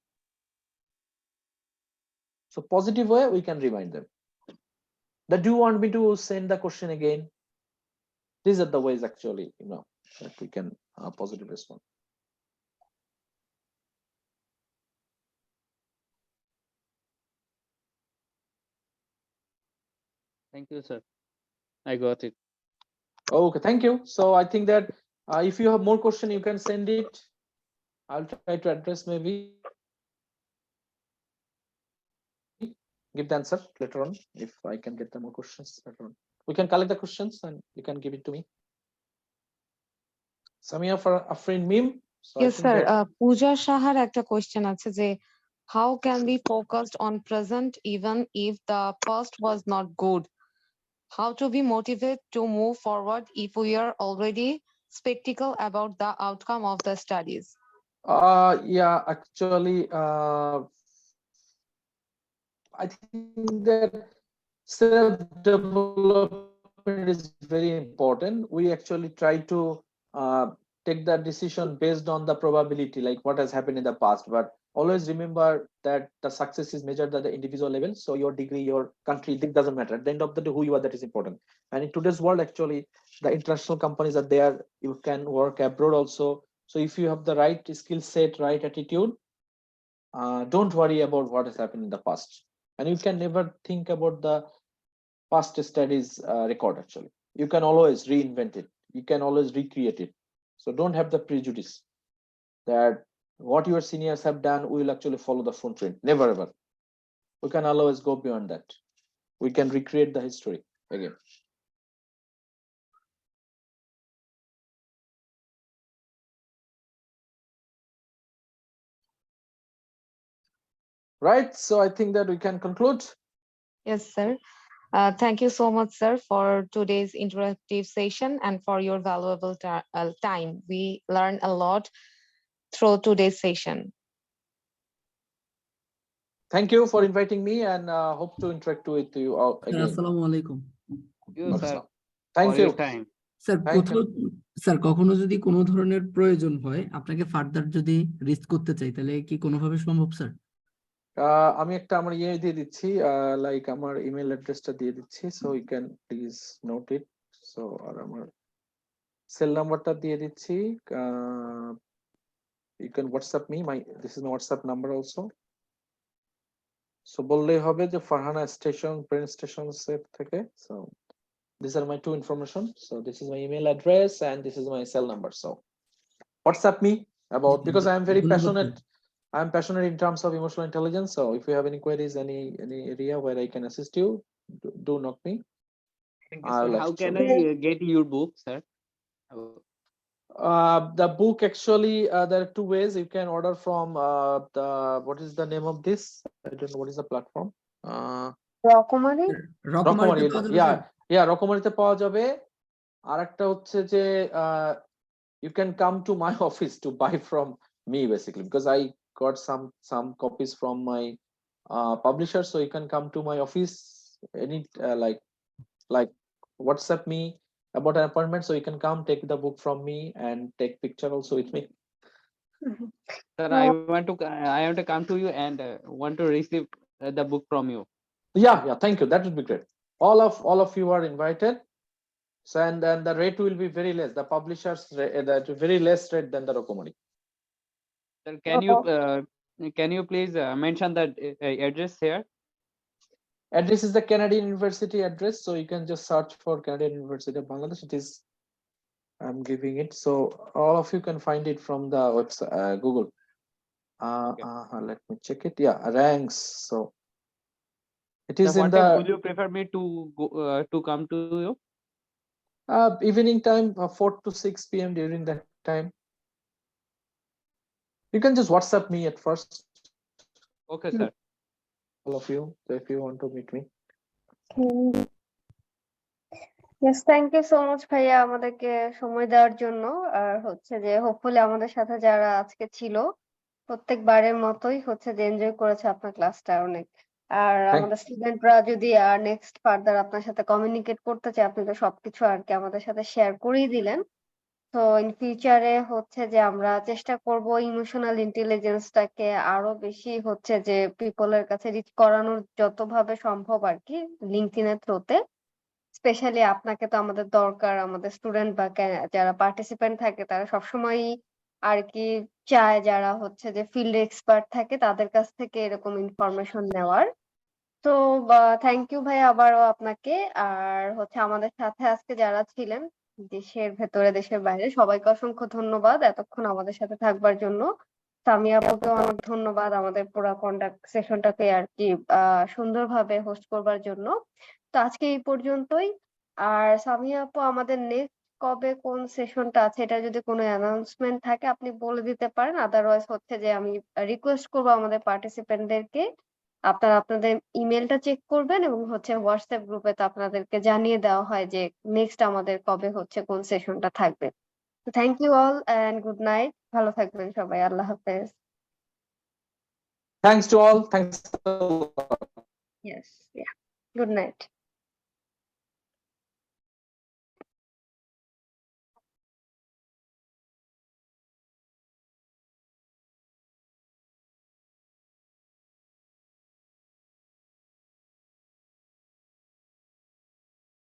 So positive way, we can remind them that, do you want me to send the question again? These are the ways actually, that we can positive respond. Thank you, sir. I got it. Okay, thank you. So I think that if you have more question, you can send it. I'll try to address, maybe give the answer later on if I can get the more questions later on. We can collect the questions and you can give it to me. Samia for Afrin Meme. So Yes, sir. Pooja Shahar একটা question আছে যে how can we focused on present even if the past was not good? How to be motivated to move forward if we are already skeptical about the outcome of the studies? Yeah, actually, I think that self-development is very important. We actually try to take that decision based on the probability, like what has happened in the past. But always remember that the success is measured at the individual level. So your degree, your country, it doesn't matter. At the end of the day, who you are, that is important. And in today's world, actually, the international companies are there. You can work abroad also. So if you have the right skill set, right attitude, don't worry about what has happened in the past. And you can never think about the past studies record. Actually, you can always reinvent it, you can always recreate it. So don't have the prejudice that what your seniors have done, we will actually follow the footprint. Never ever. We can always go beyond that. We can recreate the history again. Right, so I think that we can conclude. Yes, sir. Thank you so much, sir, for today's interactive session and for your valuable time. We learned a lot through today's session. Thank you for inviting me, and hope to interact with you all again. আসসালামু আলাইকুম। You, sir, Thank for you. your time. Sir Thank কোথাও sir কখনো যদি কোনো ধরনের প্রয়োজন হয় আপনাকে ফার্দার যদি রিস্ক করতে চাই তাহলে কি কোনোভাবে সম্ভব স্যার? আমি একটা আমার ইয়ে দিয়ে দিচ্ছি, লাইক আমার ইমেল অ্যাড্রেসটা দিয়ে দিচ্ছি, so you can please note it. So আর আমার সেল নাম্বারটা দিয়ে দিচ্ছি, you can WhatsApp me, my this is my WhatsApp number also. So বললেই হবে যে Farhana station brain station set থেকে। So these are my two information. So this is my email address and this is my cell number. So WhatsApp me about, because I am very passionate. I'm passionate in terms of emotional intelligence. So if you have any queries, any area where I can assist you, do knock me. How can I get your book, sir? The book actually, there are two ways you can order from. The what is the name of this? I don't know what is the platform. রকমারি, yeah, রকমারিতে পাওয়া যাবে। আর একটা হচ্ছে যে you can come to my office to buy from me, basically, because I got some copies from my publisher. So you can come to my office any like WhatsApp me about an appointment, so you can come take the book from me and take picture also with me. Sir, I want to come to you and want to receive the book from you. Yeah, thank you, that would be great. All of you are invited. So and then the rate will be very less. The publishers that very less rate than the Rokomari. Sir, can you please mention the address here? Address is the Canadian University address, so you can just search for Canadian University of Bangladesh. It is I'm giving it. So all of you can find it from the website, Google. Okay. Let me check it. Yeah, ranks. So it So is in what time will the you prefer me to go to come to you? evening time, 4 to 6 p.m. during that time. You can just WhatsApp me at first, Okay, sir. all of you, so if you want to meet me. Yes, thank you so much ভাইয়া আমাদেরকে সময় দেওয়ার জন্য। আর হচ্ছে যে hopefully আমাদের সাথে যারা আজকে ছিল প্রত্যেকবারের মতোই হচ্ছে যে এনজয় করেছে আপনার ক্লাসটা অনেক। আর আমাদের স্টুডেন্টরা যদি নেক্সট ফার্দার আপনার সাথে কমিউনিকেট করতে চায়, আপনি তো সবকিছু আর কি আমাদের সাথে শেয়ার করেই দিলেন। তো ইন ফিউচারে হচ্ছে যে আমরা চেষ্টা করব ইমোশনাল ইন্টেলিজেন্সটাকে আরো বেশি হচ্ছে যে পিপলের কাছে রিচ করানোর যতভাবে সম্ভব আর কি লিঙ্কডইনের থ্রুতে। স্পেশালি আপনাকে তো আমাদের দরকার, আমাদের স্টুডেন্ট বা যারা পার্টিসিপেন্ট থাকে তারা সবসময়ই আর কি চায়, যারা হচ্ছে যে ফিল্ড এক্সপার্ট থাকে তাদের কাছ থেকে এরকম ইনফরমেশন নেওয়ার। তো থ্যাংক ইউ ভাই আবারও আপনাকে। আর হচ্ছে আমাদের সাথে আজকে যারা ছিলেন দেশের ভেতরে দেশের বাইরে সবাইকে অসংখ্য ধন্যবাদ এতক্ষণ আমাদের সাথে থাকবার জন্য। সামিয়া আপুকেও অনেক ধন্যবাদ আমাদের পুরো কন্ডাক্ট সেশনটাকে আর কি সুন্দরভাবে হোস্ট করবার জন্য। তো আজকে এই পর্যন্তই। আর সামিয়া আপু আমাদের নেক্সট কবে কোন সেশনটা আছে এটা যদি কোনো অ্যানাউন্সমেন্ট থাকে আপনি বলে দিতে পারেন, আদারওয়াইজ হচ্ছে যে আমি রিকোয়েস্ট করবো আমাদের পার্টিসিপেন্টদেরকে আপনারা আপনাদের ইমেলটা চেক করবেন এবং হচ্ছে হোয়াটসঅ্যাপ গ্রুপে তো আপনাদেরকে জানিয়ে দেওয়া হয় যে নেক্সট আমাদের কবে হচ্ছে কোন সেশনটা থাকবে। তো thank you all and good night, ভালো থাকবেন সবাই, আল্লাহ হাফেজ। Thanks to all. Thanks. Yes, good night.